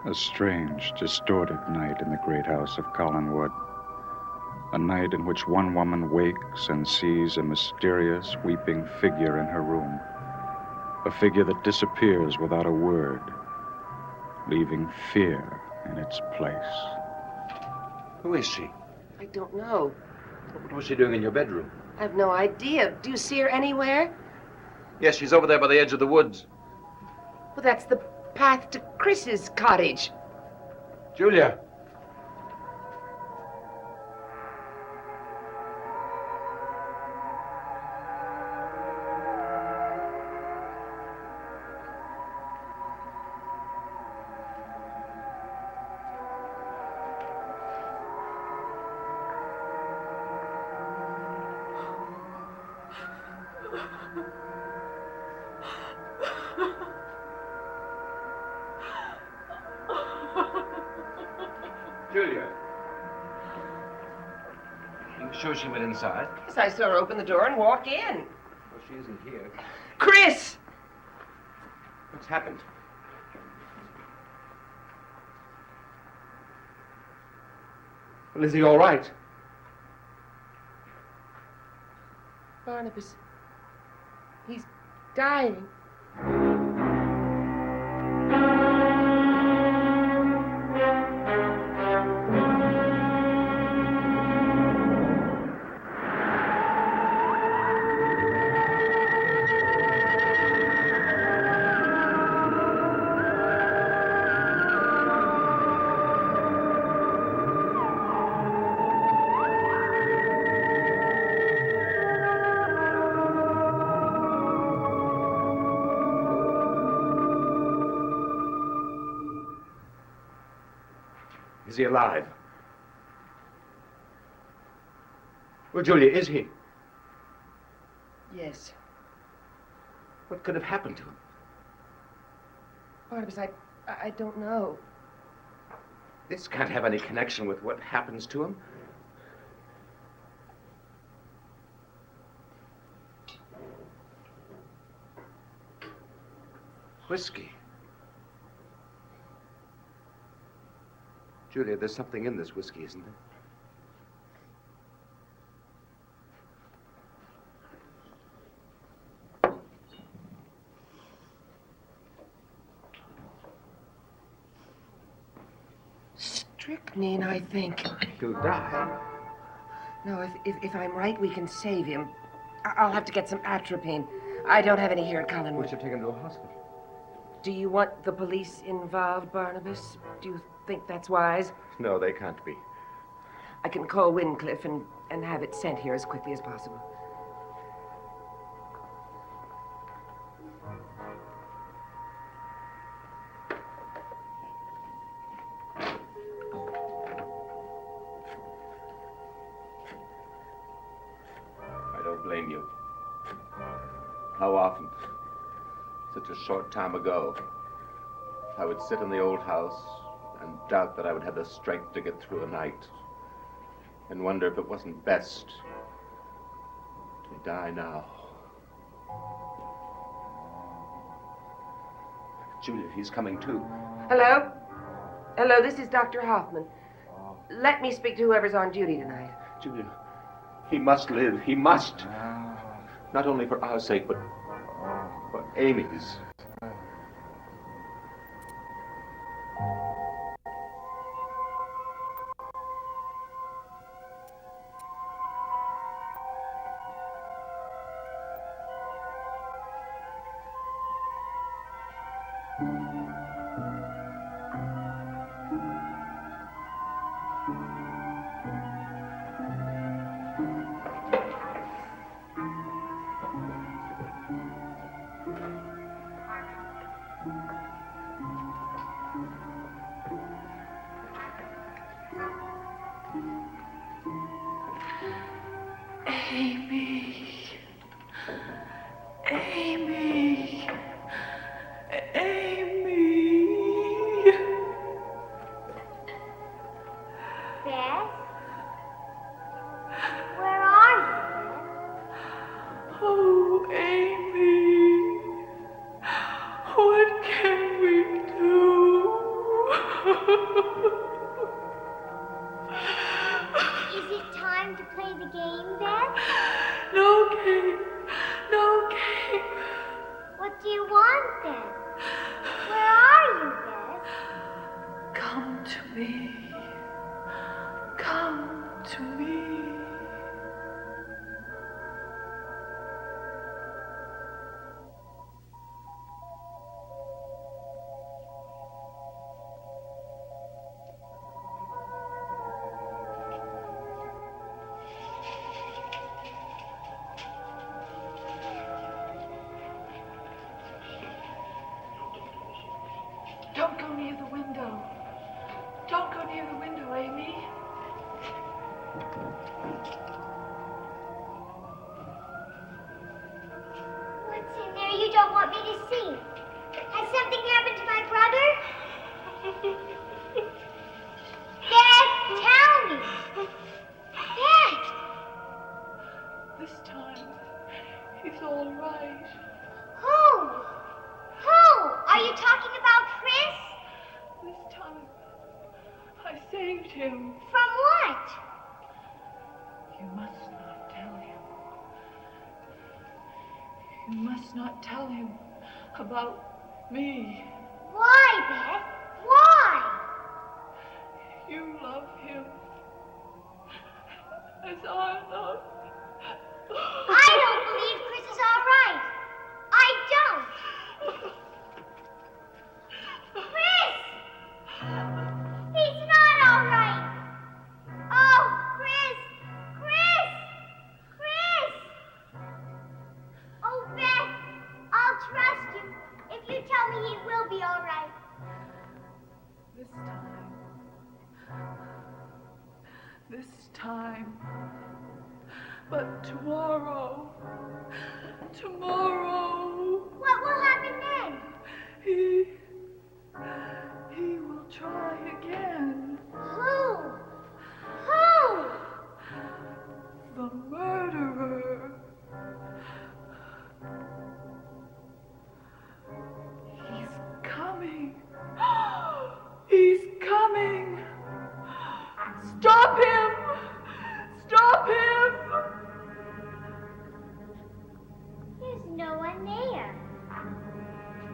A strange, distorted night in the great house of Collinwood. A night in which one woman wakes and sees a mysterious, weeping figure in her room. A figure that disappears without a word, leaving fear in its place. Who is she? I don't know. What was she doing in your bedroom? I have no idea. Do you see her anywhere? Yes, she's over there by the edge of the woods. Well, that's the path to Chris's cottage. Julia! Julia. Are you sure she went inside? Yes, I saw her open the door and walk in. Well, she isn't here. Chris! What's happened? Well, is he all right? Barnabas. He's dying. Is he alive? Well, Julia, is he? Yes. What could have happened to him? Barnabas, I don't know. This can't have any connection with what happens to him. Whiskey. Julia, there's something in this whiskey, isn't there? Strychnine, I think. He'll die. No, if I'm right, we can save him. I'll have to get some atropine. I don't have any here at We Collinwood. should take him to a hospital. Do you want the police involved, Barnabas? Do you think that's wise? No, they can't be. I can call Wincliffe and have it sent here as quickly as possible. I don't blame you. How often, such a short time ago, I would sit in the old house and doubt that I would have the strength to get through a night, and wonder if it wasn't best to die now. Julia, he's coming too. Hello? Hello, this is Dr. Hoffman. Let me speak to whoever's on duty tonight. Julia, he must live. He must. Not only for our sake, but for Amy's. Amy. Amy. Amy. Don't go near the window, Amy. What's in there you don't want me to see? Has something happened to my brother? Beth, tell me. Beth! This time, he's all right. Who? Who? Are you talking about Chris? This time, I saved him. From what? You must not tell him. You must not tell him about me. Why, Beth? Why? You love him as I love. I don't believe Chris is all right. I don't. Chris! He's not all right. Oh, Chris! Chris! Chris! Oh, Beth, I'll trust you if you tell me he will be all right. This time. But tomorrow. What will happen then? He will try again. Who? Who? The murderer. He's coming. He's coming. Stop him! Stop him! There's no one there.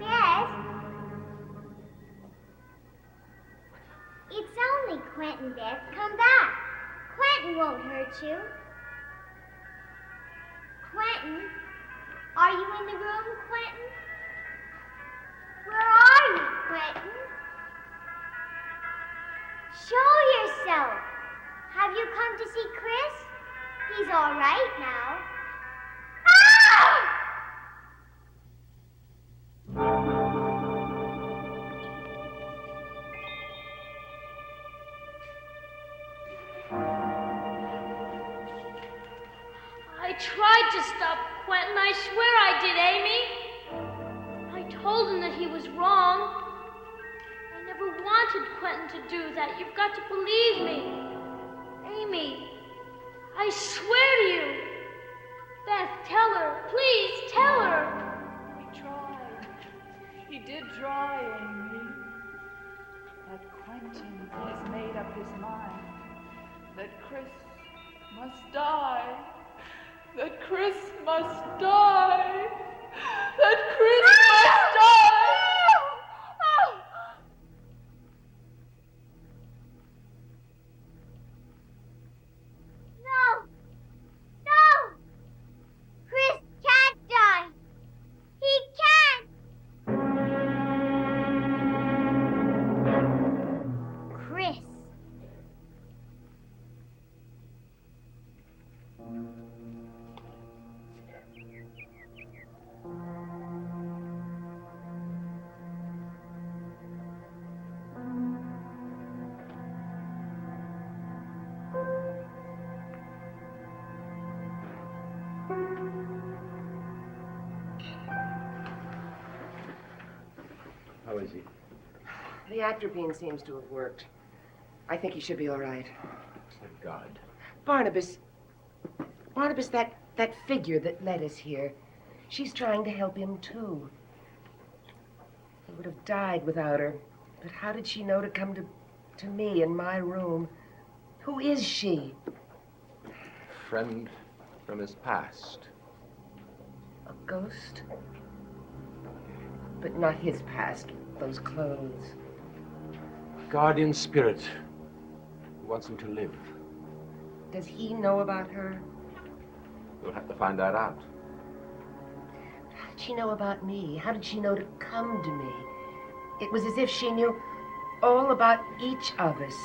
Beth? It's only Quentin, Beth. Come back. Quentin won't hurt you. Quentin? Are you in the room, Quentin? Where are you, Quentin? Show yourself. Have you come to see Chris? He's all right now. Ah! I tried to stop Quentin. I swear I did, Amy. I told him that he was wrong. I never wanted Quentin to do that. You've got to believe me. Amy, I swear to you. Beth, tell her. Please, tell her. He tried. He did try, Amy. But Quentin has made up his mind that Chris must die. That Chris must die. That Chris must die. No! No! Chris can't die! He can't! Chris. How is he? The atropine seems to have worked. I think he should be all right. Thank God. Barnabas, that figure that led us here, she's trying to help him too. He would have died without her. But how did she know to come to me in my room? Who is she? Friend from his past. A ghost? But not his past, those clothes. Guardian spirit who wants him to live. Does he know about her? We'll have to find that out. How did she know about me? How did she know to come to me? It was as if she knew all about each of us.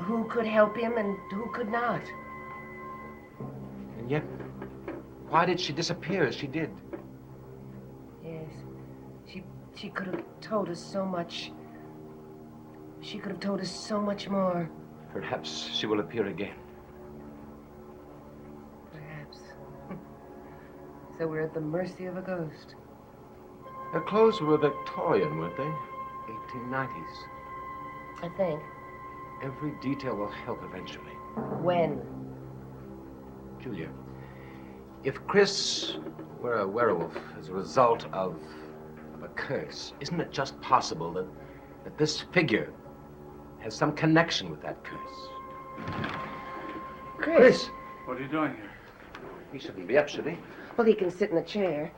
Who could help him and who could not. And yet, why did she disappear as she did? Yes, she could have told us so much. She could have told us so much more. Perhaps she will appear again. Perhaps. So we're at the mercy of a ghost. Her clothes were Victorian, weren't they? 1890s. I think. Every detail will help eventually. When? Julia, if Chris were a werewolf as a result of a curse, isn't it just possible that this figure has some connection with that curse? Chris! What are you doing here? He shouldn't be up, should he? Well, he can sit in a chair.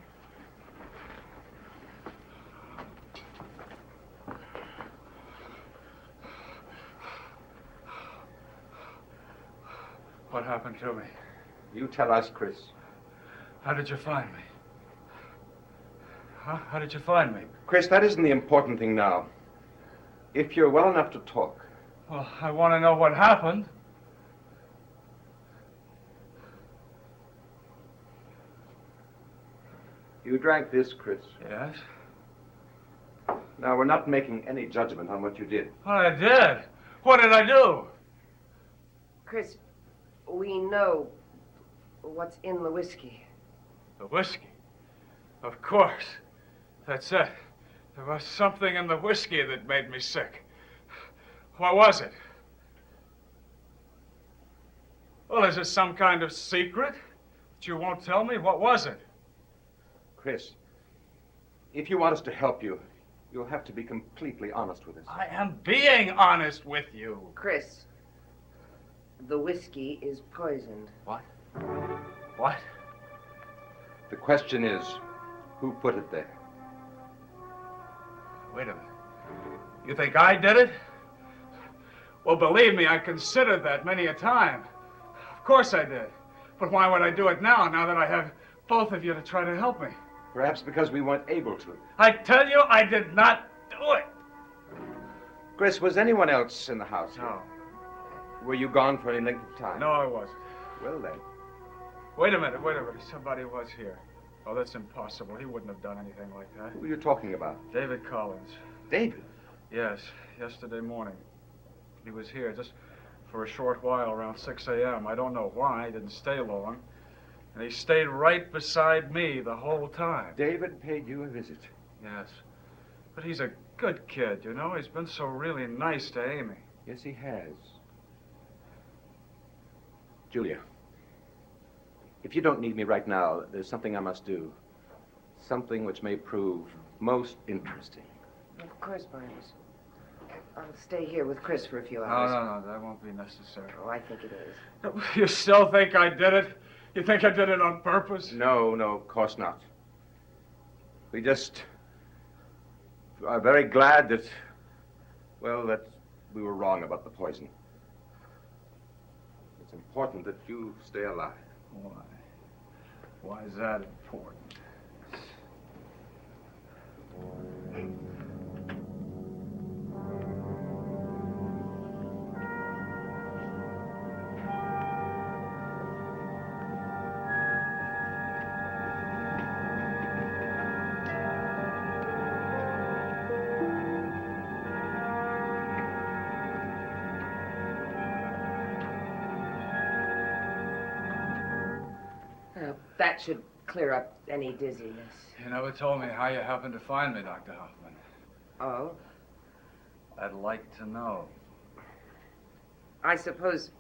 What happened to me? You tell us, Chris. How did you find me? Huh? How did you find me? Chris, that isn't the important thing now. If you're well enough to talk. Well, I want to know what happened. You drank this, Chris. Yes? Now, we're not making any judgment on what you did. What I did? What did I do? Chris, we know what's in the whiskey. The whiskey. Of course. That's it. There was something in the whiskey that made me sick. What was it? Well, is it some kind of secret that you won't tell me? What was it? Chris, if you want us to help you, you'll have to be completely honest with us. I am being honest with you. Chris, the whiskey is poisoned. What? What? The question is, who put it there? Wait a minute. You think I did it? Well, believe me, I considered that many a time. Of course I did. But why would I do it now that I have both of you to try to help me? Perhaps because we weren't able to. I tell you, I did not do it. Chris, was anyone else in the house? No. Were you gone for any length of time? No, I wasn't. Well, then. Wait a minute. Somebody was here. Oh, that's impossible. He wouldn't have done anything like that. Who are you talking about? David Collins. David? Yes, yesterday morning. He was here just for a short while around 6 a.m. I don't know why. He didn't stay long. And he stayed right beside me the whole time. David paid you a visit. Yes. But he's a good kid, you know? He's been so really nice to Amy. Yes, he has. Julia, if you don't need me right now, there's something I must do. Something which may prove most interesting. Of course, Barnes. I'll stay here with Chris for a few No, hours. no, that won't be necessary. Oh, I think it is. You still think I did it? You think I did it on purpose? No, of course not. We just are very glad that we were wrong about the poison. It's important that you stay alive. Why? Why is that important? That should clear up any dizziness. You never told me how you happened to find me, Dr. Hoffman. Oh? I'd like to know. I suppose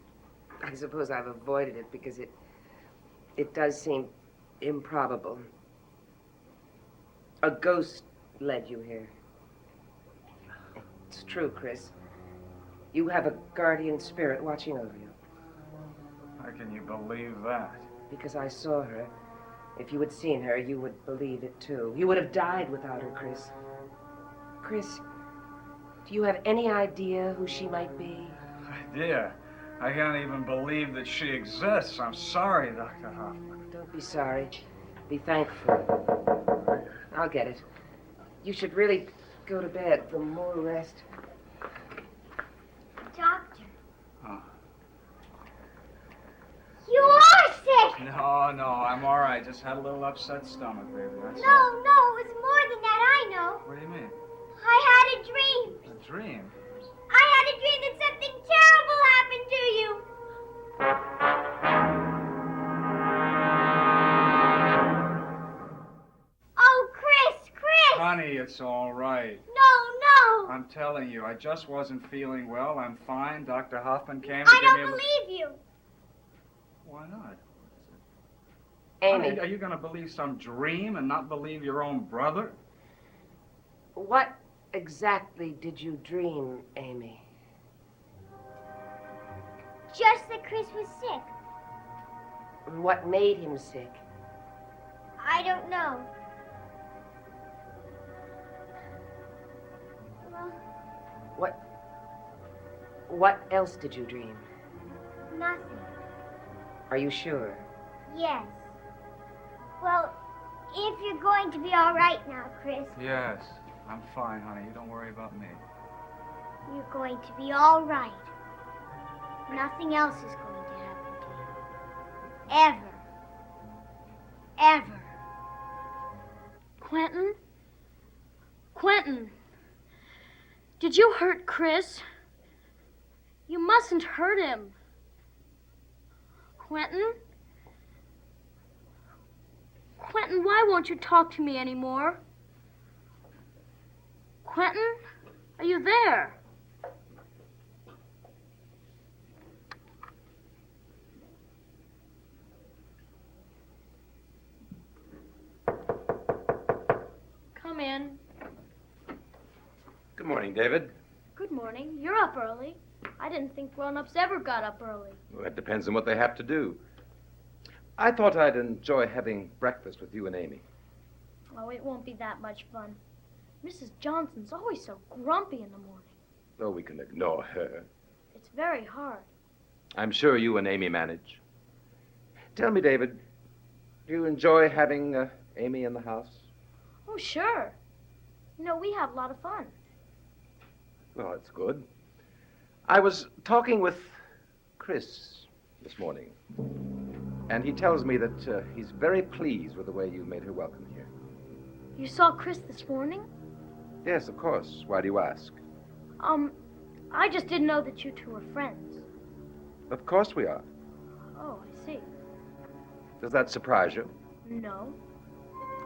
I've avoided it because it does seem improbable. A ghost led you here. It's true, Chris. You have a guardian spirit watching over you. How can you believe that? Because I saw her. If you had seen her, you would believe it too. You would have died without her, Chris. Chris, do you have any idea who she might be? Idea? I can't even believe that she exists. I'm sorry, Dr. Hoffman. Don't be sorry. Be thankful. I'll get it. You should really go to bed for more rest. Doctor, Oh. you are sick! No, I'm all right. Just had a little upset stomach, baby. That's all. No, it was more than that, I know. What do you mean? I had a dream. A dream? I a dream that something terrible happened to you. Oh, Chris! Honey, it's all right. No, no! I'm telling you, I just wasn't feeling well. I'm fine. Dr. Hoffman came I don't believe you. Why not? Amy, Honey, are you going to believe some dream and not believe your own brother? what exactly did you dream, Amy? Just that Chris was sick. What made him sick? I don't know. Well, What else did you dream? nothing. Are you sure? Yes. Well, if you're going to be all right now, Chris, Yes, I'm fine, honey. You don't worry about me. you're going to be all right. Nothing else is going to happen to you. Ever. Ever. Quentin? Quentin! Did you hurt Chris? You mustn't hurt him. Quentin? Quentin, why won't you talk to me anymore? Quentin? Are you there? Come in. Good morning, David. Good morning. You're up early. I didn't think grown-ups ever got up early. Well, that depends on what they have to do. I thought I'd enjoy having breakfast with you and Amy. Oh, it won't be that much fun. Mrs. Johnson's always so grumpy in the morning. Oh, we can ignore her. It's very hard. I'm sure you and Amy manage. Tell me, David, do you enjoy having Amy in the house? Oh, sure. You know, we have a lot of fun. Well, that's good. I was talking with Chris this morning, and he tells me that he's very pleased with the way you made her welcome here. You saw Chris this morning? Yes, of course. Why do you ask? I just didn't know that you two were friends. Of course we are. Oh, I see. Does that surprise you? No.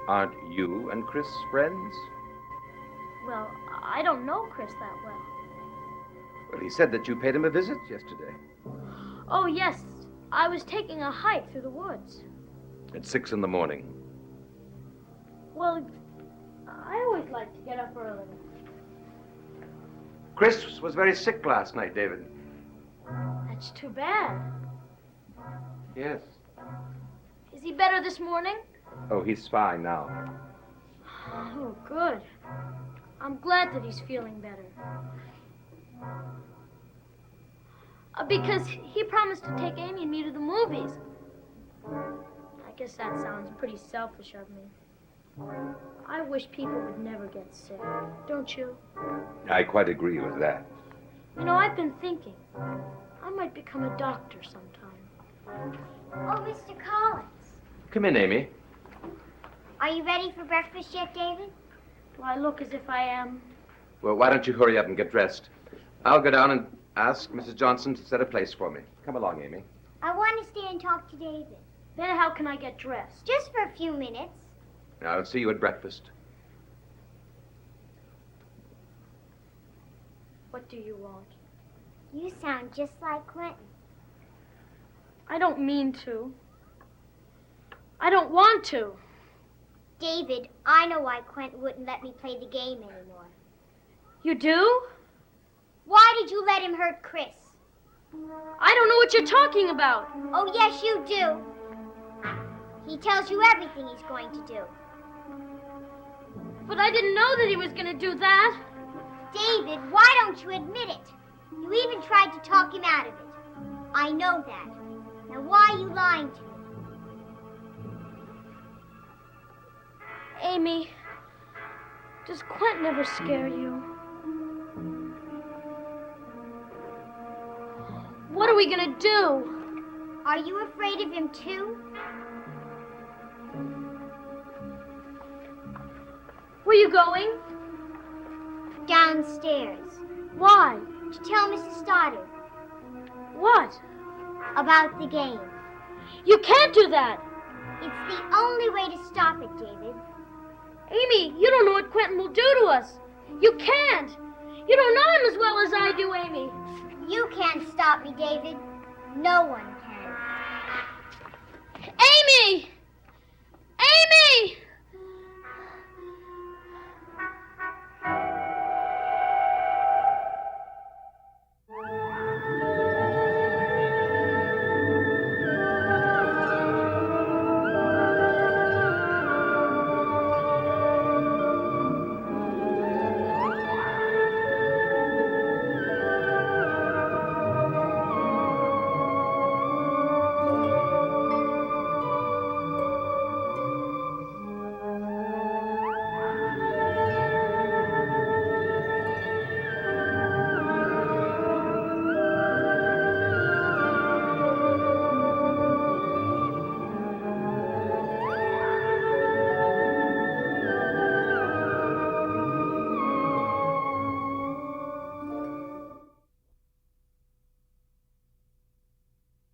Aren't you and Chris friends? Well, I don't know Chris that well. Well, he said that you paid him a visit yesterday. Oh, yes. I was taking a hike through the woods. At 6 in the morning. Well, I always like to get up early. Chris was very sick last night, David. That's too bad. Yes. Is he better this morning? Oh, he's fine now. Oh, good. I'm glad that he's feeling better. Because he promised to take Amy and me to the movies. I guess that sounds pretty selfish of me. I wish people would never get sick, don't you? I quite agree with that. You know, I've been thinking. I might become a doctor sometime. Oh, Mr. Collins. Come in, Amy. Are you ready for breakfast yet, David? Do I look as if I am? Well, why don't you hurry up and get dressed? I'll go down and ask Mrs. Johnson to set a place for me. Come along, Amy. I want to stay and talk to David. Then how can I get dressed? Just for a few minutes. I'll see you at breakfast. What do you want? You sound just like Quentin. I don't mean to. I don't want to. David, I know why Quentin wouldn't let me play the game anymore. You do? Why did you let him hurt Chris? I don't know what you're talking about. Oh, yes, you do. He tells you everything he's going to do. But I didn't know that he was going to do that. David, why don't you admit it? You even tried to talk him out of it. I know that. Now, why are you lying to me? Amy, does Quentin ever scare you? What are we going to do? Are you afraid of him, too? Where are you going? Downstairs. Why? to tell Mrs. Stoddard What? about the game. You can't do that. It's the only way to stop it, David. Amy, you don't know what Quentin will do to us. You can't. You don't know him as well as I do, Amy. You can't stop me, David. No one can. Amy! Amy!